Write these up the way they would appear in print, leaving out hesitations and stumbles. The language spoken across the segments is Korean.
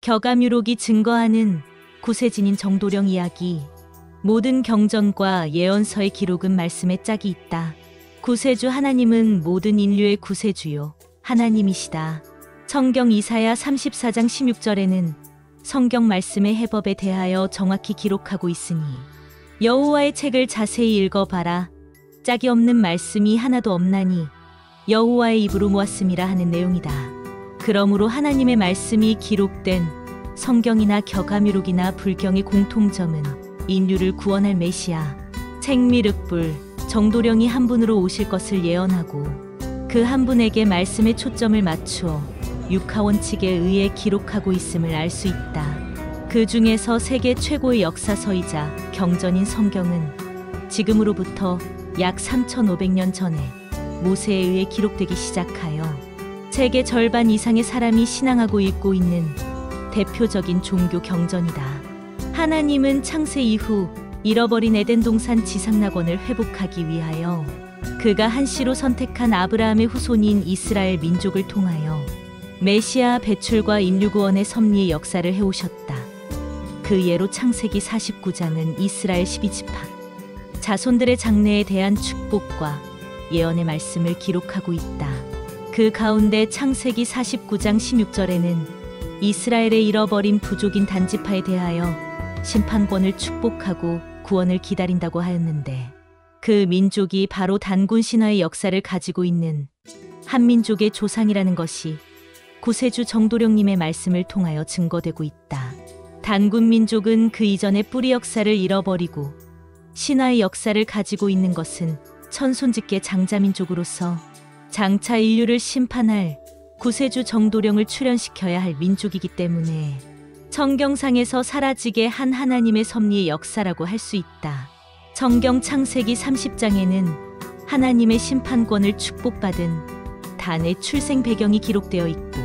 격암유록이 증거하는 구세진인 정도령 이야기. 모든 경전과 예언서의 기록은 말씀의 짝이 있다. 구세주 하나님은 모든 인류의 구세주요 하나님이시다. 성경 이사야 34장 16절에는 성경 말씀의 해법에 대하여 정확히 기록하고 있으니 여호와의 책을 자세히 읽어봐라. 짝이 없는 말씀이 하나도 없나니 여호와의 입으로 모았음이라 하는 내용이다. 그러므로 하나님의 말씀이 기록된 성경이나 격암유록이나 불경의 공통점은 인류를 구원할 메시아 책미륵불 정도령이 한 분으로 오실 것을 예언하고 그 한 분에게 말씀의 초점을 맞추어 육하원칙에 의해 기록하고 있음을 알 수 있다. 그 중에서 세계 최고의 역사서이자 경전인 성경은 지금으로부터 약 3,500년 전에 모세에 의해 기록되기 시작하여 세계 절반 이상의 사람이 신앙하고 읽고 있는 대표적인 종교 경전이다. 하나님은 창세 이후 잃어버린 에덴 동산 지상낙원을 회복하기 위하여 그가 한시로 선택한 아브라함의 후손인 이스라엘 민족을 통하여 메시아 배출과 인류 구원의 섭리의 역사를 해오셨다. 그 예로 창세기 49장은 이스라엘 12지파 자손들의 장래에 대한 축복과 예언의 말씀을 기록하고 있다. 그 가운데 창세기 49장 16절에는 이스라엘의 잃어버린 부족인 단지파에 대하여 심판권을 축복하고 구원을 기다린다고 하였는데 그 민족이 바로 단군 신화의 역사를 가지고 있는 한민족의 조상이라는 것이 구세주 정도령님의 말씀을 통하여 증거되고 있다. 단군 민족은 그 이전의 뿌리 역사를 잃어버리고 신화의 역사를 가지고 있는 것은 천손직계 장자민족으로서 장차 인류를 심판할 구세주 정도령을 출현시켜야 할 민족이기 때문에 성경상에서 사라지게 한 하나님의 섭리의 역사라고 할 수 있다. 성경 창세기 30장에는 하나님의 심판권을 축복받은 단의 출생 배경이 기록되어 있고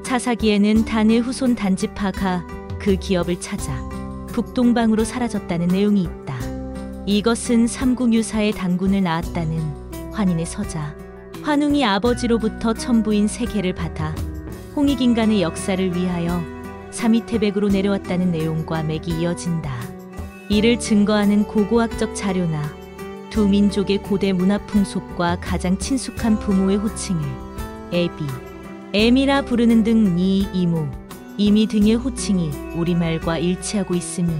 사사기에는 단의 후손 단지파가 그 기업을 찾아 북동방으로 사라졌다는 내용이 있다. 이것은 삼국유사의 단군을 낳았다는 환인의 서자 환웅이 아버지로부터 천부인 세계를 받아 홍익인간의 역사를 위하여 사미태백으로 내려왔다는 내용과 맥이 이어진다. 이를 증거하는 고고학적 자료나 두 민족의 고대 문화 풍속과 가장 친숙한 부모의 호칭을 애비, 애미라 부르는 등 니, 이모, 이미 등의 호칭이 우리말과 일치하고 있으니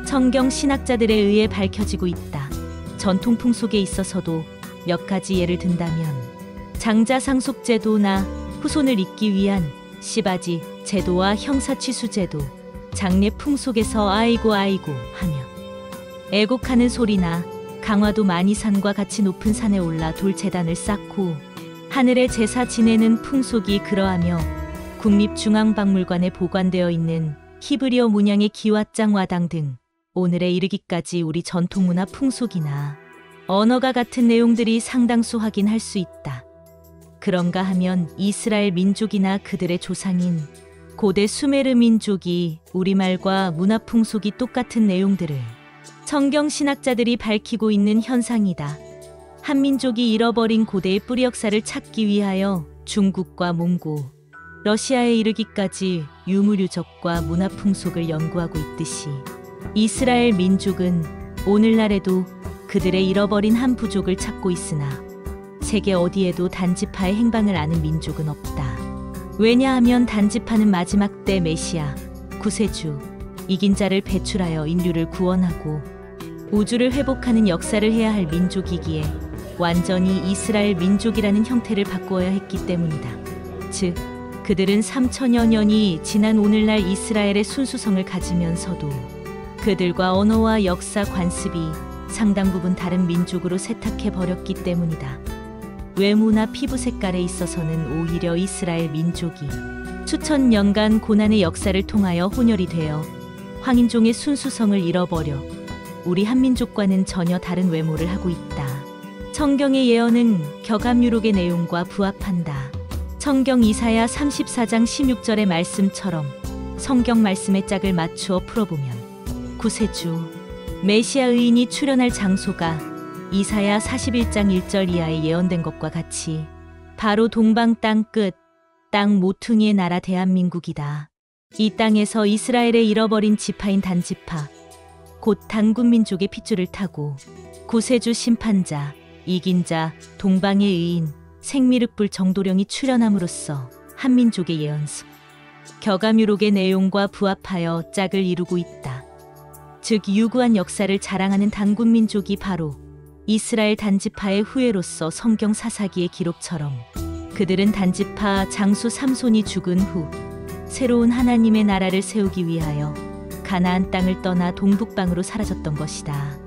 성경 신학자들에 의해 밝혀지고 있다. 전통 풍속에 있어서도 몇 가지 예를 든다면 장자상속제도나 후손을 잇기 위한 씨바지 제도와 형사취수제도, 장례 풍속에서 아이고 아이고 하며 애곡하는 소리나 강화도 마니산과 같이 높은 산에 올라 돌재단을 쌓고 하늘에 제사 지내는 풍속이 그러하며 국립중앙박물관에 보관되어 있는 히브리어 문양의 기와장 와당 등 오늘에 이르기까지 우리 전통문화 풍속이나 언어가 같은 내용들이 상당수 확인할 수 있다. 그런가 하면 이스라엘 민족이나 그들의 조상인 고대 수메르 민족이 우리말과 문화 풍속이 똑같은 내용들을 성경 신학자들이 밝히고 있는 현상이다. 한민족이 잃어버린 고대의 뿌리 역사를 찾기 위하여 중국과 몽고, 러시아에 이르기까지 유물유적과 문화 풍속을 연구하고 있듯이 이스라엘 민족은 오늘날에도 그들의 잃어버린 한 부족을 찾고 있으나 세계 어디에도 단지파의 행방을 아는 민족은 없다. 왜냐하면 단지파는 마지막 때 메시아, 구세주, 이긴 자를 배출하여 인류를 구원하고 우주를 회복하는 역사를 해야 할 민족이기에 완전히 이스라엘 민족이라는 형태를 바꾸어야 했기 때문이다. 즉, 그들은 3천여 년이 지난 오늘날 이스라엘의 순수성을 가지면서도 그들과 언어와 역사 관습이 상당 부분 다른 민족으로 세탁해버렸기 때문이다. 외모나 피부 색깔에 있어서는 오히려 이스라엘 민족이 수천 년간 고난의 역사를 통하여 혼혈이 되어 황인종의 순수성을 잃어버려 우리 한민족과는 전혀 다른 외모를 하고 있다. 성경의 예언은 격암유록의 내용과 부합한다. 성경 이사야 34장 16절의 말씀처럼 성경 말씀의 짝을 맞추어 풀어보면 구세주, 메시아 의인이 출현할 장소가 이사야 41장 1절 이하에 예언된 것과 같이 바로 동방 땅끝, 땅 모퉁이의 나라 대한민국이다. 이 땅에서 이스라엘의 잃어버린 지파인 단지파, 곧 단군민족의 핏줄을 타고 구세주 심판자, 이긴 자, 동방의 의인, 생미륵불 정도령이 출현함으로써 한민족의 예언서 겨가뮤록의 내용과 부합하여 짝을 이루고 있다. 즉 유구한 역사를 자랑하는 단군민족이 바로 이스라엘 단지파의 후예로서 성경 사사기의 기록처럼 그들은 단지파 장수 삼손이 죽은 후 새로운 하나님의 나라를 세우기 위하여 가나안 땅을 떠나 동북방으로 사라졌던 것이다.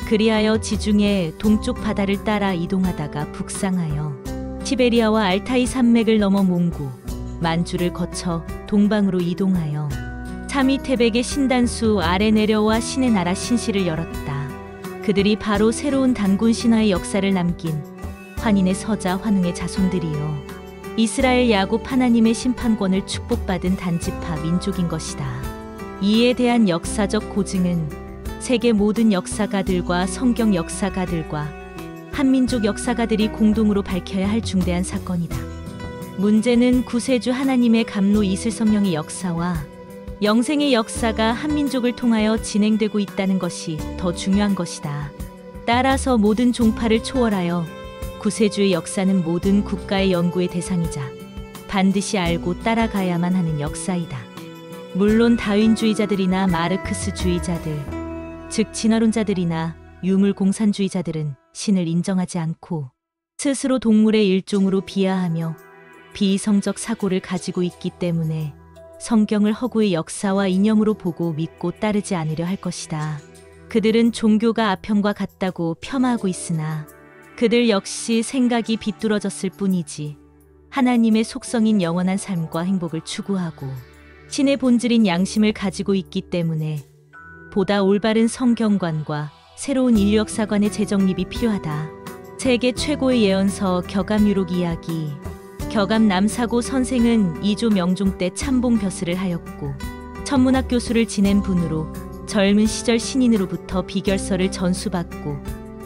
그리하여 지중해 동쪽 바다를 따라 이동하다가 북상하여 티베리아와 알타이 산맥을 넘어 몽고, 만주를 거쳐 동방으로 이동하여 차미테백의 신단수 아래 내려와 신의 나라 신시를 열었다. 그들이 바로 새로운 단군 신화의 역사를 남긴 환인의 서자 환웅의 자손들이요, 이스라엘 야곱 하나님의 심판권을 축복받은 단지파 민족인 것이다. 이에 대한 역사적 고증은 세계 모든 역사가들과 성경 역사가들과 한민족 역사가들이 공동으로 밝혀야 할 중대한 사건이다. 문제는 구세주 하나님의 감로 이슬성령의 역사와 영생의 역사가 한민족을 통하여 진행되고 있다는 것이 더 중요한 것이다. 따라서 모든 종파를 초월하여 구세주의 역사는 모든 국가의 연구의 대상이자 반드시 알고 따라가야만 하는 역사이다. 물론 다윈주의자들이나 마르크스주의자들, 즉 진화론자들이나 유물공산주의자들은 신을 인정하지 않고 스스로 동물의 일종으로 비하하며 비이성적 사고를 가지고 있기 때문에 성경을 허구의 역사와 이념으로 보고 믿고 따르지 않으려 할 것이다. 그들은 종교가 아편과 같다고 폄하하고 있으나 그들 역시 생각이 비뚤어졌을 뿐이지 하나님의 속성인 영원한 삶과 행복을 추구하고 신의 본질인 양심을 가지고 있기 때문에 보다 올바른 성경관과 새로운 인류 역사관의 재정립이 필요하다. 세계 최고의 예언서 겨가뮤록 이야기. 겨감 남사고 선생은 이조 명종 때 참봉 벼슬을 하였고 천문학 교수를 지낸 분으로 젊은 시절 신인으로부터 비결서를 전수받고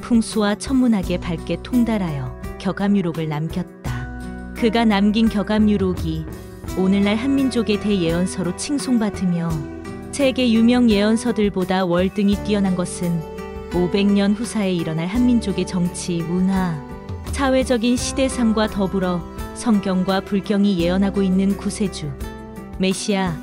풍수와 천문학에 밝게 통달하여 겨가뮤록을 남겼다. 그가 남긴 겨가뮤록이 오늘날 한민족의 대예언서로 칭송받으며 세계 유명 예언서들보다 월등히 뛰어난 것은 500년 후사에 일어날 한민족의 정치, 문화, 사회적인 시대상과 더불어 성경과 불경이 예언하고 있는 구세주, 메시아,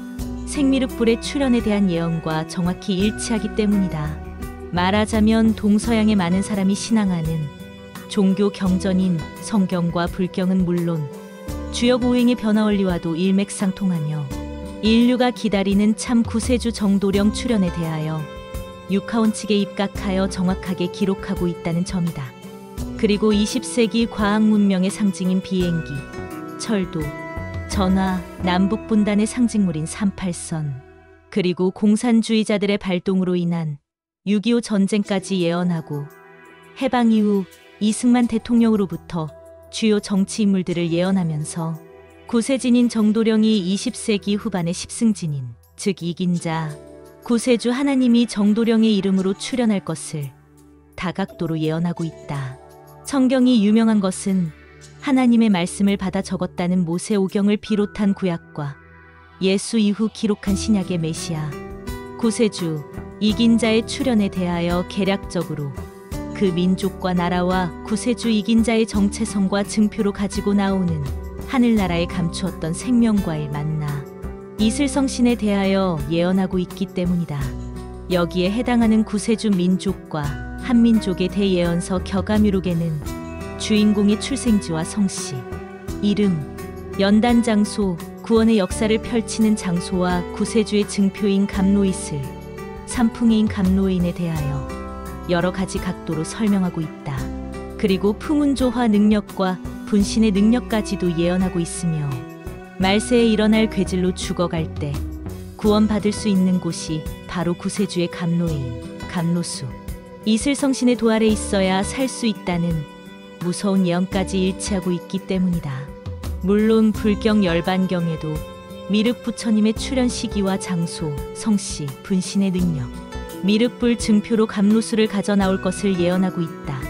생미륵불의 출현에 대한 예언과 정확히 일치하기 때문이다. 말하자면 동서양의 많은 사람이 신앙하는 종교 경전인 성경과 불경은 물론 주요 보행의 변화 원리와도 일맥상통하며 인류가 기다리는 참 구세주 정도령 출현에 대하여 육하원칙에 입각하여 정확하게 기록하고 있다는 점이다. 그리고 20세기 과학 문명의 상징인 비행기, 철도, 전화, 남북 분단의 상징물인 38선, 그리고 공산주의자들의 발동으로 인한 6.25 전쟁까지 예언하고 해방 이후 이승만 대통령으로부터 주요 정치 인물들을 예언하면서 구세진인 정도령이 20세기 후반의 십승진인, 즉 이긴 자, 구세주 하나님이 정도령의 이름으로 출현할 것을 다각도로 예언하고 있다. 성경이 유명한 것은 하나님의 말씀을 받아 적었다는 모세오경을 비롯한 구약과 예수 이후 기록한 신약의 메시아, 구세주, 이긴 자의 출현에 대하여 개략적으로 그 민족과 나라와 구세주 이긴 자의 정체성과 증표로 가지고 나오는 하늘나라에 감추었던 생명과의 만나, 이슬성신에 대하여 예언하고 있기 때문이다. 여기에 해당하는 구세주 민족과 한민족의 대예언서 겨가뮤록에는 주인공의 출생지와 성씨, 이름, 연단 장소, 구원의 역사를 펼치는 장소와 구세주의 증표인 감로이슬, 삼풍의인 감로인에 대하여 여러 가지 각도로 설명하고 있다. 그리고 풍운조화 능력과 분신의 능력까지도 예언하고 있으며 말세에 일어날 괴질로 죽어갈 때 구원받을 수 있는 곳이 바로 구세주의 감로인, 감로수, 이슬성신의 도 아래 있어야 살 수 있다는 무서운 예언까지 일치하고 있기 때문이다. 물론 불경 열반경에도 미륵 부처님의 출현 시기와 장소, 성씨, 분신의 능력, 미륵불 증표로 감로수를 가져 나올 것을 예언하고 있다.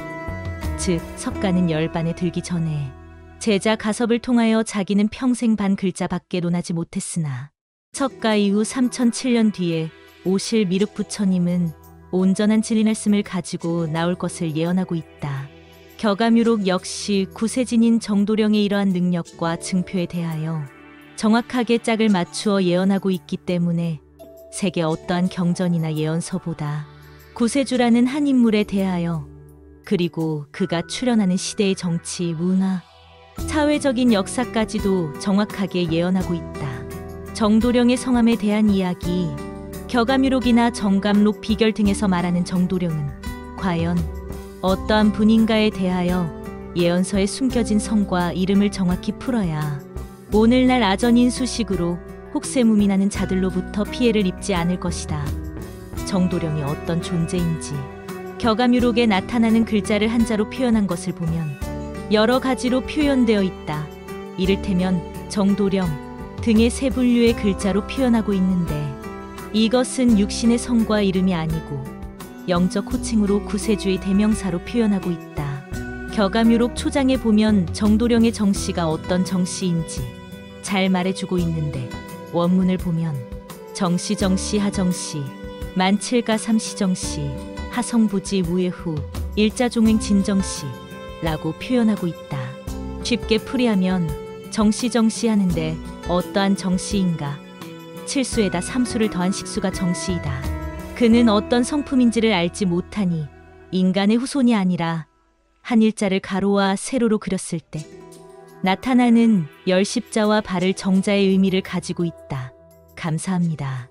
즉 석가는 열반에 들기 전에 제자 가섭을 통하여 자기는 평생 반 글자밖에 논하지 못했으나 척가 이후 3007년 뒤에 오실 미륵 부처님은 온전한 진리 말씀을 가지고 나올 것을 예언하고 있다. 격아묘록 역시 구세진인 정도령의 이러한 능력과 증표에 대하여 정확하게 짝을 맞추어 예언하고 있기 때문에 세계 어떠한 경전이나 예언서보다 구세주라는 한 인물에 대하여 그리고 그가 출현하는 시대의 정치, 문화, 사회적인 역사까지도 정확하게 예언하고 있다. 정도령의 성함에 대한 이야기, 격아묘록이나 정감록 비결 등에서 말하는 정도령은 과연 어떠한 분인가에 대하여 예언서에 숨겨진 성과 이름을 정확히 풀어야 오늘날 아전인 수식으로 혹세무민하는 자들로부터 피해를 입지 않을 것이다. 정도령이 어떤 존재인지 격아묘록에 나타나는 글자를 한자로 표현한 것을 보면 여러 가지로 표현되어 있다. 이를테면 정도령 등의 세 분류의 글자로 표현하고 있는데 이것은 육신의 성과 이름이 아니고 영적 호칭으로 구세주의 대명사로 표현하고 있다. 격아묘록 초장에 보면 정도령의 정씨가 어떤 정씨인지 잘 말해주고 있는데 원문을 보면 정씨 하정씨 만칠가 삼시정씨 하성부지 무예후 일자종행 진정씨 라고 표현하고 있다. 쉽게 풀이하면 정씨 하는데 어떠한 정씨인가? 칠수에다 삼수를 더한 식수가 정씨이다. 그는 어떤 성품인지를 알지 못하니 인간의 후손이 아니라 한 일자를 가로와 세로로 그렸을 때 나타나는 열십자와 발을 정자의 의미를 가지고 있다. 감사합니다.